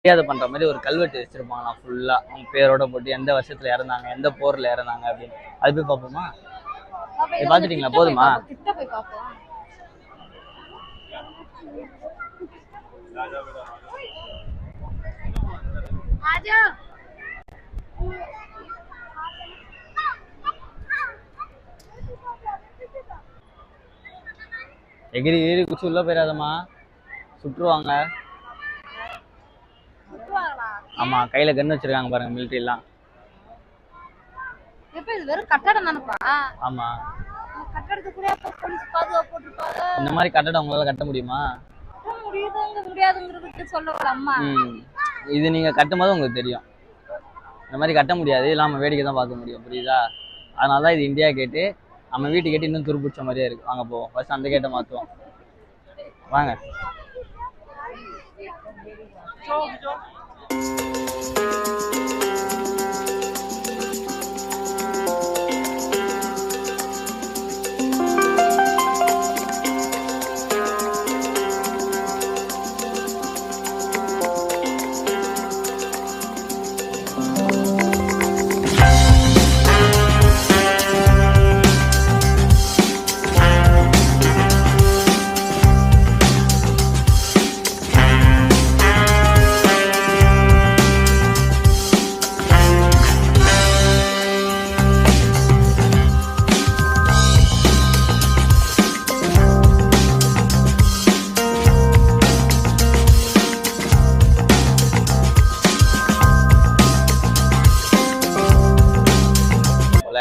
மரியாதை பண்ற மாதிரி ஒரு கல்வெட்டு வச்சிருப்பாங்களா ஃபுல்லா அவங்க பேரோட போட்டு எந்த வருஷத்துல இறந்தாங்க எந்த போர்ல இறந்தாங்க அப்படின்னு. அது போய் பார்ப்போமா? பாத்துட்டீங்களா? போதுமா? எகிரி ஏறி குச்சி உள்ள போயிடாதம்மா, சுற்றுவாங்க. ஆமா, கையில கன் வச்சிருக்காங்க பாருங்க மிலிட்டரி எல்லாம். ஆமா, இந்த மாதிரி கட்டடம் உங்களால கட்ட முடியுமா? இது நீங்க கட்டும் போது உங்களுக்கு தெரியும். இந்த மாதிரி கட்ட முடியாது, இல்லாம வேடிக்கை தான் பார்க்க முடியும், புரியுதா? அதனாலதான் இது இந்தியா கேட்டு. நம்ம வீட்டு கேட்டு இன்னும் துருப்பிடிச்ச மாதிரியே இருக்கு. வாங்க போவோம், ஃபர்ஸ்ட் அந்த கேட்டை மாத்துவோம். வாங்க.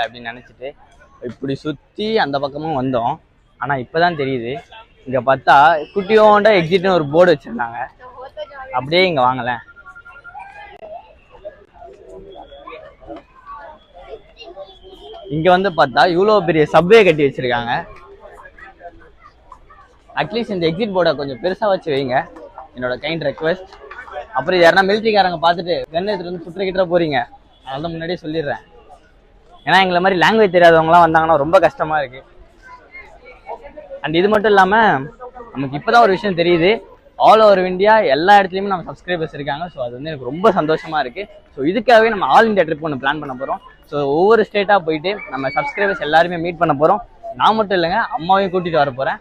அப்படின்னு நினைச்சிட்டு இப்படி சுத்தி அந்த பக்கமும் வந்தோம். ஆனா இப்பதான் தெரியுது, இங்க பார்த்தா குட்டியோண்டா எக்ஸிட்னு ஒரு போர்டு வச்சிருந்தாங்க. அப்படியே இங்க வாங்கல, இங்க வந்து பார்த்தா இவ்வளவு பெரிய சப்வே கட்டி வச்சிருக்காங்க. அட்லீஸ்ட் இந்த எக்ஸிட் போர்டை கொஞ்சம் பெருசா வச்சு வைங்க, என்னோட கைண்ட் ரெக்வெஸ்ட். அப்புறம் யாருன்னா மிலிட்டரிக்காரங்க பார்த்துட்டு கன் எடுத்துட்டு வந்து சுற்றுக்கிட்ட போறீங்க, அதனால முன்னாடியே சொல்லிடுறேன். ஏன்னா எங்களை மாதிரி லாங்குவேஜ் தெரியாதவங்களாம் வந்தாங்கன்னா ரொம்ப கஷ்டமா இருக்கு. அண்ட் இது மட்டும் இல்லாம நமக்கு இப்பதான் ஒரு விஷயம் தெரியுது, ஆல் ஓவர் இந்தியா எல்லா இடத்துலயுமே நம்ம சப்ஸ்கிரைபர்ஸ் இருக்காங்க. ஸோ அது வந்து எனக்கு ரொம்ப சந்தோஷமா இருக்கு. ஸோ இதுக்காகவே நம்ம ஆல் இந்தியா ட்ரிப் ஒன்று பிளான் பண்ண போறோம். ஸோ ஒவ்வொரு ஸ்டேட்டா போயிட்டு நம்ம சப்ஸ்கிரைபர்ஸ் எல்லாருமே மீட் பண்ண போறோம். நான் மட்டும் இல்லைங்க, அம்மாவையும் கூட்டிட்டு வர போறேன்.